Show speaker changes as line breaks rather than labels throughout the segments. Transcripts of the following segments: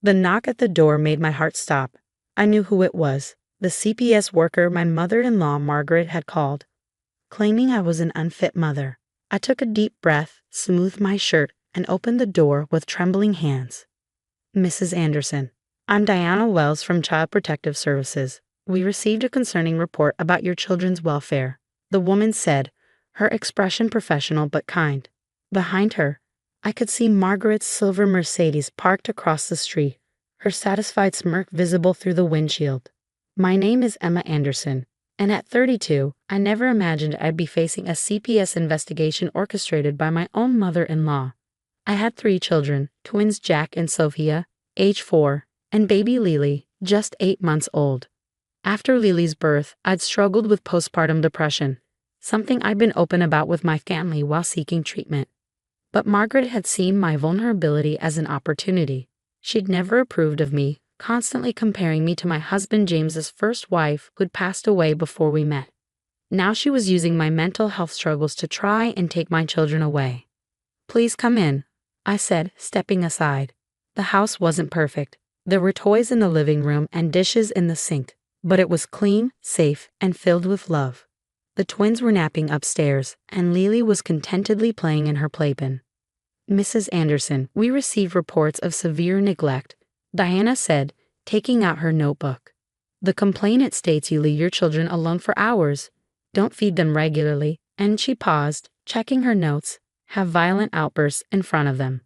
The knock at the door made my heart stop. I knew who it was, the CPS worker my mother-in-law Margaret had called, claiming I was an unfit mother. I took a deep breath, smoothed my shirt, and opened the door with trembling hands. "Mrs. Anderson, I'm Diana Wells from Child Protective Services. We received a concerning report about your children's welfare," the woman said, her expression professional but kind. Behind her, I could see Margaret's silver Mercedes parked across the street, her satisfied smirk visible through the windshield. "My name is Emma Anderson, and at 32, I never imagined I'd be facing a CPS investigation orchestrated by my own mother-in-law. I had 3 children, twins Jack and Sophia, age 4, and baby Lily, just 8 months old. After Lily's birth, I'd struggled with postpartum depression, something I'd been open about with my family while seeking treatment. But Margaret had seen my vulnerability as an opportunity. She'd never approved of me, constantly comparing me to my husband James's first wife who'd passed away before we met. Now she was using my mental health struggles to try and take my children away. "Please come in," I said, stepping aside. The house wasn't perfect. There were toys in the living room and dishes in the sink, but it was clean, safe, and filled with love. The twins were napping upstairs, and Lily was contentedly playing in her playpen. "Mrs. Anderson, we received reports of severe neglect," Diana said, taking out her notebook. "The complainant states you leave your children alone for hours, don't feed them regularly," and she paused, checking her notes, "have violent outbursts in front of them."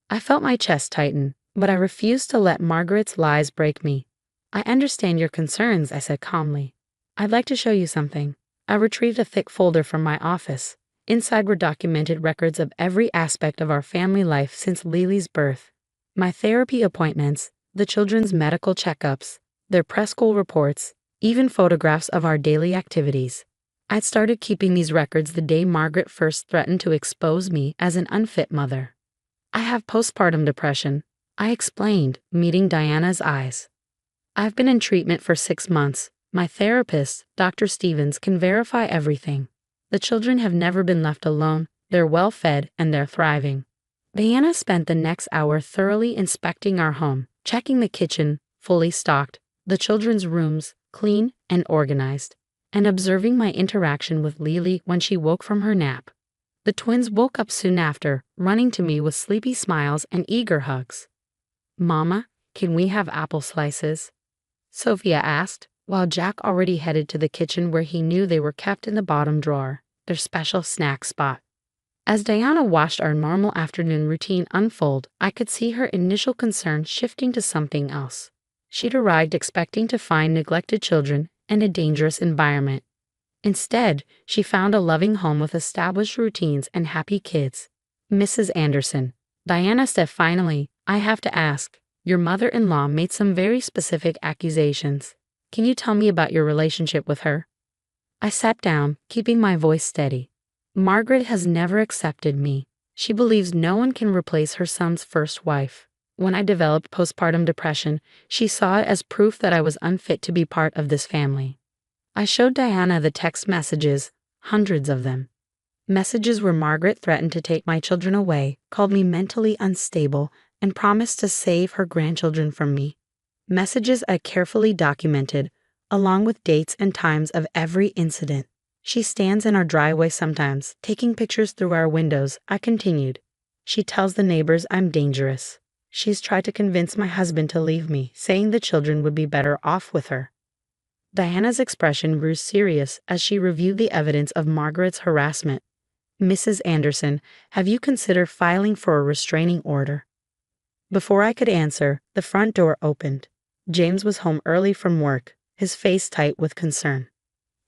I felt my chest tighten, but I refused to let Margaret's lies break me. "I understand your concerns," I said calmly. "I'd like to show you something." I retrieved a thick folder from my office. Inside were documented records of every aspect of our family life since Lily's birth. My therapy appointments, the children's medical checkups, their preschool reports, even photographs of our daily activities. I'd started keeping these records the day Margaret first threatened to expose me as an unfit mother. "I have postpartum depression," I explained, meeting Diana's eyes. "I've been in treatment for 6 months. My therapist, Dr. Stevens, can verify everything. The children have never been left alone, they're well fed, and they're thriving." Diana spent the next hour thoroughly inspecting our home, checking the kitchen, fully stocked, the children's rooms, clean and organized, and observing my interaction with Lily when she woke from her nap. The twins woke up soon after, running to me with sleepy smiles and eager hugs. "Mama, can we have apple slices?" Sophia asked, while Jack already headed to the kitchen where he knew they were kept in the bottom drawer, their special snack spot. As Diana watched our normal afternoon routine unfold, I could see her initial concern shifting to something else. She'd arrived expecting to find neglected children and a dangerous environment. Instead, she found a loving home with established routines and happy kids. "Mrs. Anderson," Diana said finally, "I have to ask, your mother-in-law made some very specific accusations. Can you tell me about your relationship with her?" I sat down, keeping my voice steady. "Margaret has never accepted me. She believes no one can replace her son's first wife. When I developed postpartum depression, she saw it as proof that I was unfit to be part of this family." I showed Diana the text messages, hundreds of them. Messages where Margaret threatened to take my children away, called me mentally unstable, and promised to save her grandchildren from me. Messages I carefully documented, along with dates and times of every incident. "She stands in our driveway sometimes, taking pictures through our windows," I continued. "She tells the neighbors I'm dangerous. She's tried to convince my husband to leave me, saying the children would be better off with her." Diana's expression grew serious as she reviewed the evidence of Margaret's harassment. "Mrs. Anderson, have you considered filing for a restraining order?" Before I could answer, the front door opened. James was home early from work, his face tight with concern.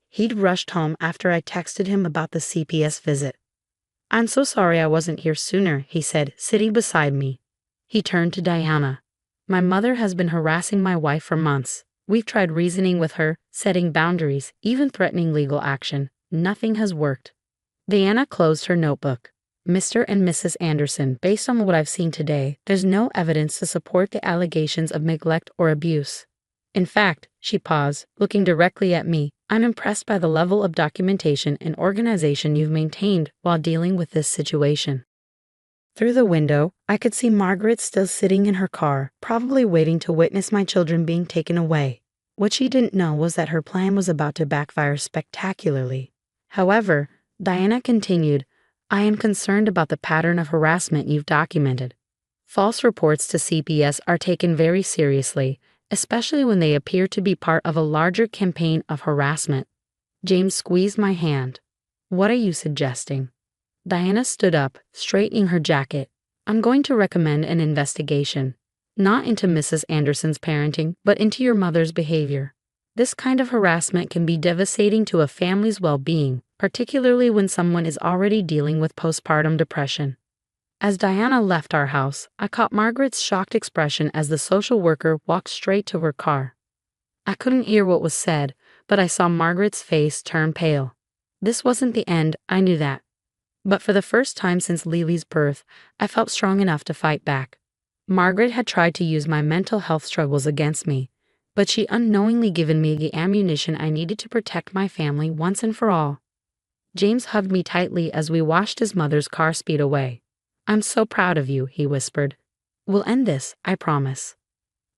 He'd rushed home after I texted him about the CPS visit. "I'm so sorry I wasn't here sooner," he said, sitting beside me. He turned to Diana. "My mother has been harassing my wife for months. We've tried reasoning with her, setting boundaries, even threatening legal action. Nothing has worked." Diana closed her notebook. "Mr. and Mrs. Anderson, based on what I've seen today, there's no evidence to support the allegations of neglect or abuse. In fact," she paused, looking directly at me, "I'm impressed by the level of documentation and organization you've maintained while dealing with this situation." Through the window, I could see Margaret still sitting in her car, probably waiting to witness my children being taken away. What she didn't know was that her plan was about to backfire spectacularly. However, Diana continued, I am concerned about the pattern of harassment you've documented. False reports to CPS are taken very seriously, especially when they appear to be part of a larger campaign of harassment. James squeezed my hand. What are you suggesting? Diana stood up, straightening her jacket. I'm going to recommend an investigation. Not into Mrs. Anderson's parenting, but into your mother's behavior. This kind of harassment can be devastating to a family's well-being, particularly when someone is already dealing with postpartum depression. As Diana left our house, I caught Margaret's shocked expression as the social worker walked straight to her car. I couldn't hear what was said, but I saw Margaret's face turn pale. This wasn't the end, I knew that. But for the first time since Lily's birth, I felt strong enough to fight back. Margaret had tried to use my mental health struggles against me, but she'd unknowingly given me the ammunition I needed to protect my family once and for all. James hugged me tightly as we watched his mother's car speed away. I'm so proud of you, he whispered. We'll end this, I promise.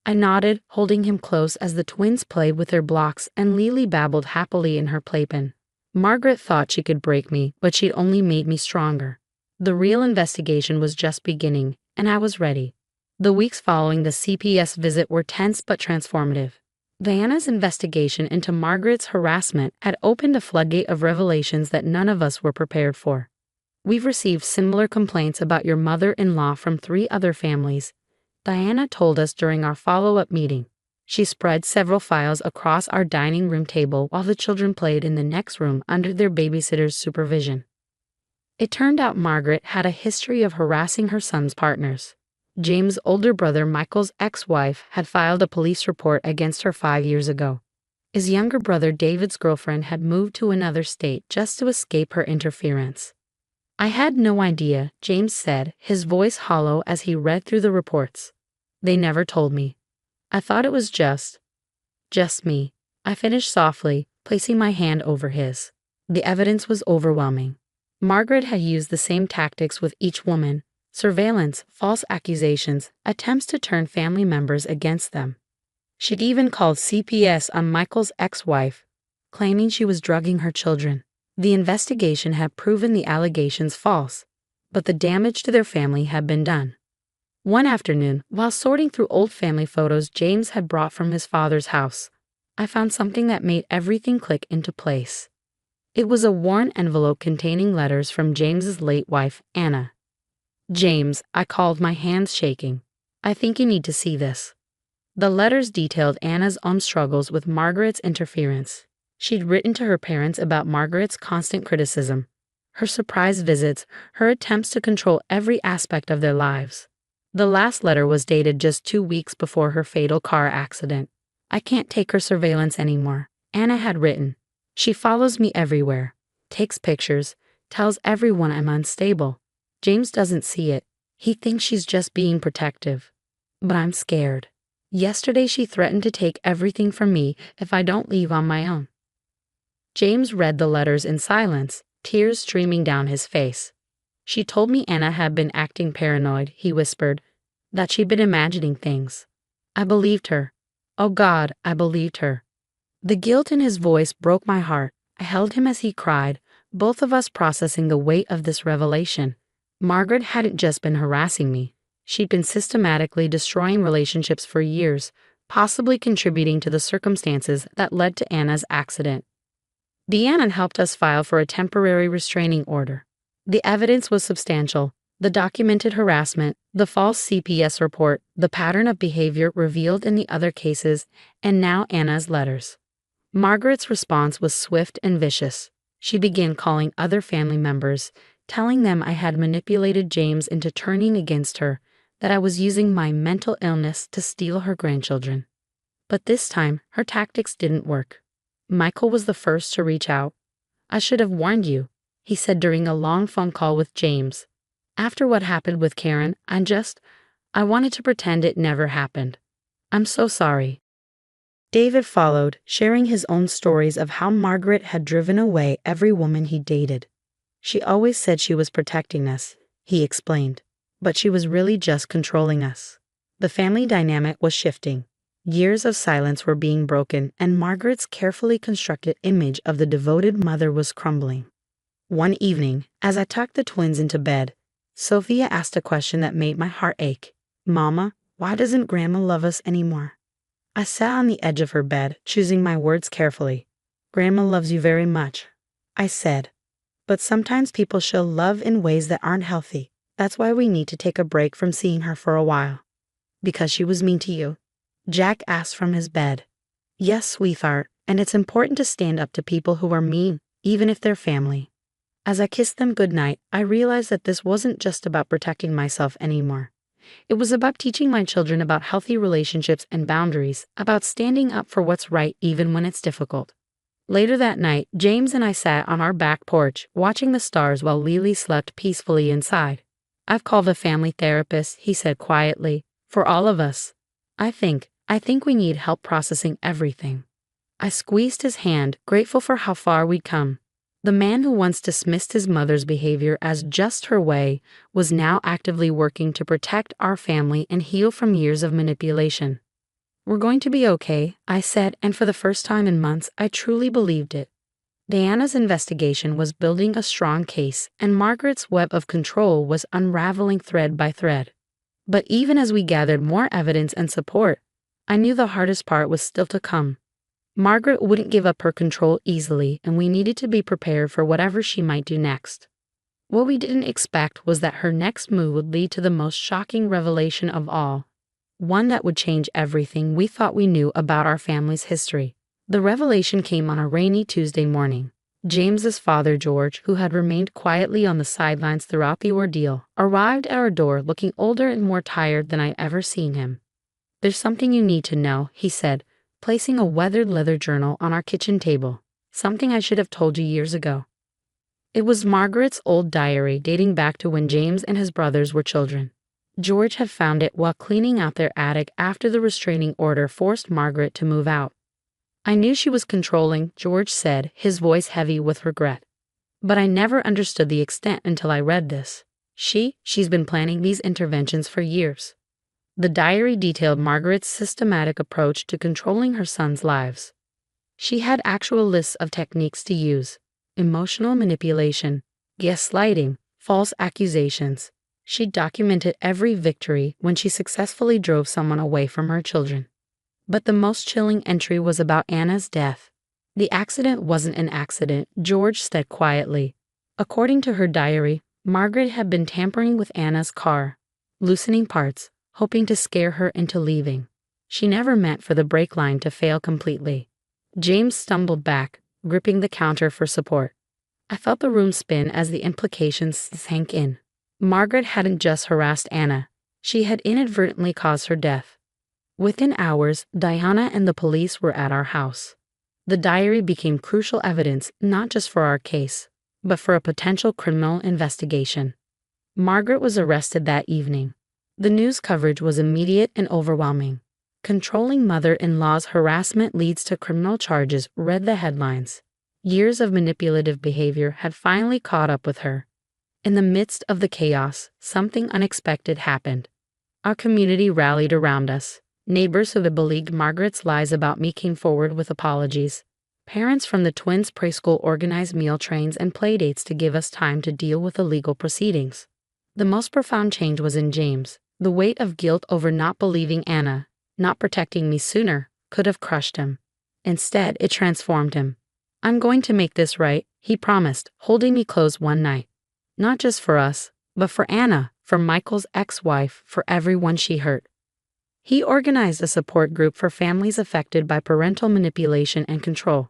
I nodded, holding him close as the twins played with their blocks and Lily babbled happily in her playpen. Margaret thought she could break me, but she'd only made me stronger. The real investigation was just beginning, and I was ready. The weeks following the CPS visit were tense but transformative. Diana's investigation into Margaret's harassment had opened a floodgate of revelations that none of us were prepared for. We've received similar complaints about your mother-in-law from 3 other families, Diana told us during our follow-up meeting. She spread several files across our dining room table while the children played in the next room under their babysitter's supervision. It turned out Margaret had a history of harassing her son's partners. James' older brother Michael's ex-wife had filed a police report against her 5 years ago. His younger brother David's girlfriend had moved to another state just to escape her interference. I had no idea, James said, his voice hollow as he read through the reports. They never told me. I thought it was just me. I finished softly, placing my hand over his. The evidence was overwhelming. Margaret had used the same tactics with each woman: surveillance, false accusations, attempts to turn family members against them. She'd even called CPS on Michael's ex-wife, claiming she was drugging her children. The investigation had proven the allegations false, but the damage to their family had been done. One afternoon, while sorting through old family photos James had brought from his father's house, I found something that made everything click into place. It was a worn envelope containing letters from James's late wife, Anna. James, I called, my hands shaking. I think you need to see this. The letters detailed Anna's own struggles with Margaret's interference. She'd written to her parents about Margaret's constant criticism, her surprise visits, her attempts to control every aspect of their lives. The last letter was dated just 2 weeks before her fatal car accident. I can't take her surveillance anymore, Anna had written. She follows me everywhere, takes pictures, tells everyone I'm unstable. James doesn't see it. He thinks she's just being protective. But I'm scared. Yesterday she threatened to take everything from me if I don't leave on my own. James read the letters in silence, tears streaming down his face. She told me Anna had been acting paranoid, he whispered, that she'd been imagining things. I believed her. Oh God, I believed her. The guilt in his voice broke my heart. I held him as he cried, both of us processing the weight of this revelation. Margaret hadn't just been harassing me. She'd been systematically destroying relationships for years, possibly contributing to the circumstances that led to Anna's accident. Deanna helped us file for a temporary restraining order. The evidence was substantial: the documented harassment, the false CPS report, the pattern of behavior revealed in the other cases, and now Anna's letters. Margaret's response was swift and vicious. She began calling other family members, telling them I had manipulated James into turning against her, that I was using my mental illness to steal her grandchildren. But this time, her tactics didn't work. Michael was the first to reach out. I should have warned you, he said during a long phone call with James. After what happened with Karen, I wanted to pretend it never happened. I'm so sorry. David followed, sharing his own stories of how Margaret had driven away every woman he dated. She always said she was protecting us, he explained. but she was really just controlling us. The family dynamic was shifting. Years of silence were being broken, and Margaret's carefully constructed image of the devoted mother was crumbling. One evening, as I tucked the twins into bed, Sophia asked a question that made my heart ache. "Mama, why doesn't Grandma love us anymore?" I sat on the edge of her bed, choosing my words carefully. "Grandma loves you very much," I said. "But sometimes people show love in ways that aren't healthy. That's why we need to take a break from seeing her for a while." "Because she was mean to you?" Jack asked from his bed. "Yes, sweetheart, and it's important to stand up to people who are mean, even if they're family." As I kissed them goodnight, I realized that this wasn't just about protecting myself anymore. It was about teaching my children about healthy relationships and boundaries, about standing up for what's right even when it's difficult. Later that night, James and I sat on our back porch, watching the stars while Lily slept peacefully inside. "I've called a family therapist," he said quietly, "for all of us. I think we need help processing everything." I squeezed his hand, grateful for how far we'd come. The man who once dismissed his mother's behavior as just her way was now actively working to protect our family and heal from years of manipulation. "We're going to be okay," I said, and for the first time in months, I truly believed it. Diana's investigation was building a strong case, and Margaret's web of control was unraveling thread by thread. But even as we gathered more evidence and support, I knew the hardest part was still to come. Margaret wouldn't give up her control easily, and we needed to be prepared for whatever she might do next. What we didn't expect was that her next move would lead to the most shocking revelation of all, one that would change everything we thought we knew about our family's history. The revelation came on a rainy Tuesday morning. James's father, George, who had remained quietly on the sidelines throughout the ordeal, arrived at our door looking older and more tired than I'd ever seen him. "There's something you need to know," he said, placing a weathered leather journal on our kitchen table. "Something I should have told you years ago." It was Margaret's old diary dating back to when James and his brothers were children. George had found it while cleaning out their attic after the restraining order forced Margaret to move out. "I knew she was controlling," George said, his voice heavy with regret. "But I never understood the extent until I read this. She's been planning these interventions for years." The diary detailed Margaret's systematic approach to controlling her sons' lives. She had actual lists of techniques to use: emotional manipulation, gaslighting, false accusations. She documented every victory when she successfully drove someone away from her children. But the most chilling entry was about Anna's death. "The accident wasn't an accident," George said quietly. According to her diary, Margaret had been tampering with Anna's car, loosening parts, hoping to scare her into leaving. She never meant for the brake line to fail completely. James stumbled back, gripping the counter for support. I felt the room spin as the implications sank in. Margaret hadn't just harassed Anna, she had inadvertently caused her death. Within hours, Diana and the police were at our house. The diary became crucial evidence not just for our case, but for a potential criminal investigation. Margaret was arrested that evening. The news coverage was immediate and overwhelming. "Controlling mother-in-law's harassment leads to criminal charges," read the headlines. Years of manipulative behavior had finally caught up with her. In the midst of the chaos, something unexpected happened. Our community rallied around us. Neighbors who had believed Margaret's lies about me came forward with apologies. Parents from the twins' preschool organized meal trains and playdates to give us time to deal with the legal proceedings. The most profound change was in James. The weight of guilt over not believing Anna, not protecting me sooner, could have crushed him. Instead, it transformed him. "I'm going to make this right," he promised, holding me close one night. Not just for us, but for Anna, for Michael's ex-wife, for everyone she hurt. He organized a support group for families affected by parental manipulation and control.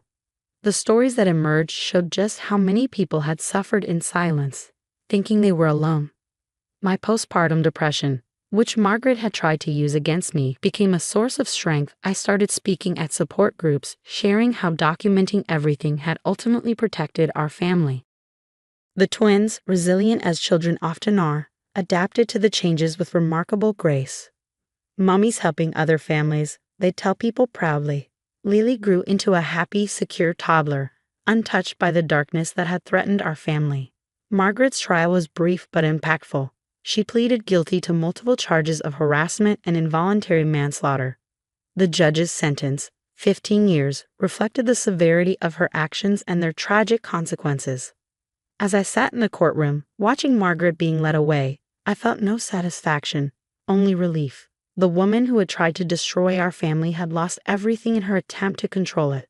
The stories that emerged showed just how many people had suffered in silence, thinking they were alone. My postpartum depression, which Margaret had tried to use against me, became a source of strength. I started speaking at support groups, sharing how documenting everything had ultimately protected our family. The twins, resilient as children often are, adapted to the changes with remarkable grace. Mommy's helping other families, they tell people proudly. Lily grew into a happy, secure toddler, untouched by the darkness that had threatened our family. Margaret's trial was brief but impactful. She pleaded guilty to multiple charges of harassment and involuntary manslaughter. The judge's sentence, 15 years, reflected the severity of her actions and their tragic consequences. As I sat in the courtroom, watching Margaret being led away, I felt no satisfaction, only relief. The woman who had tried to destroy our family had lost everything in her attempt to control it.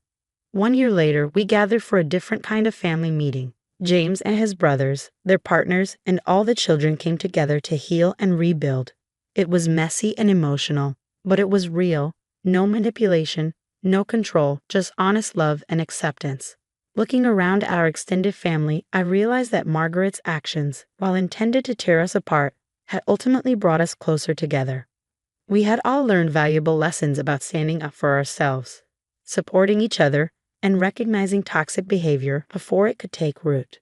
1 year later, we gathered for a different kind of family meeting. James and his brothers, their partners, and all the children came together to heal and rebuild. It was messy and emotional, but it was real. No manipulation, no control, just honest love and acceptance. Looking around at our extended family, I realized that Margaret's actions, while intended to tear us apart, had ultimately brought us closer together. We had all learned valuable lessons about standing up for ourselves, supporting each other, and recognizing toxic behavior before it could take root.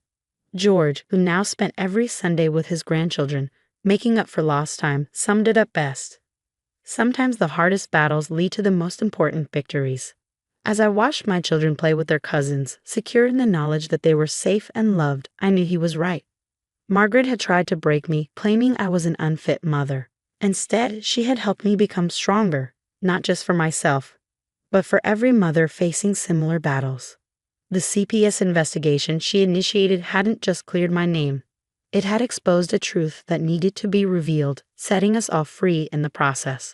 George, who now spent every Sunday with his grandchildren, making up for lost time, summed it up best. Sometimes the hardest battles lead to the most important victories. As I watched my children play with their cousins, secure in the knowledge that they were safe and loved, I knew he was right. Margaret had tried to break me, claiming I was an unfit mother. Instead, she had helped me become stronger, not just for myself, but for every mother facing similar battles. The CPS investigation she initiated hadn't just cleared my name. It had exposed a truth that needed to be revealed, setting us all free in the process.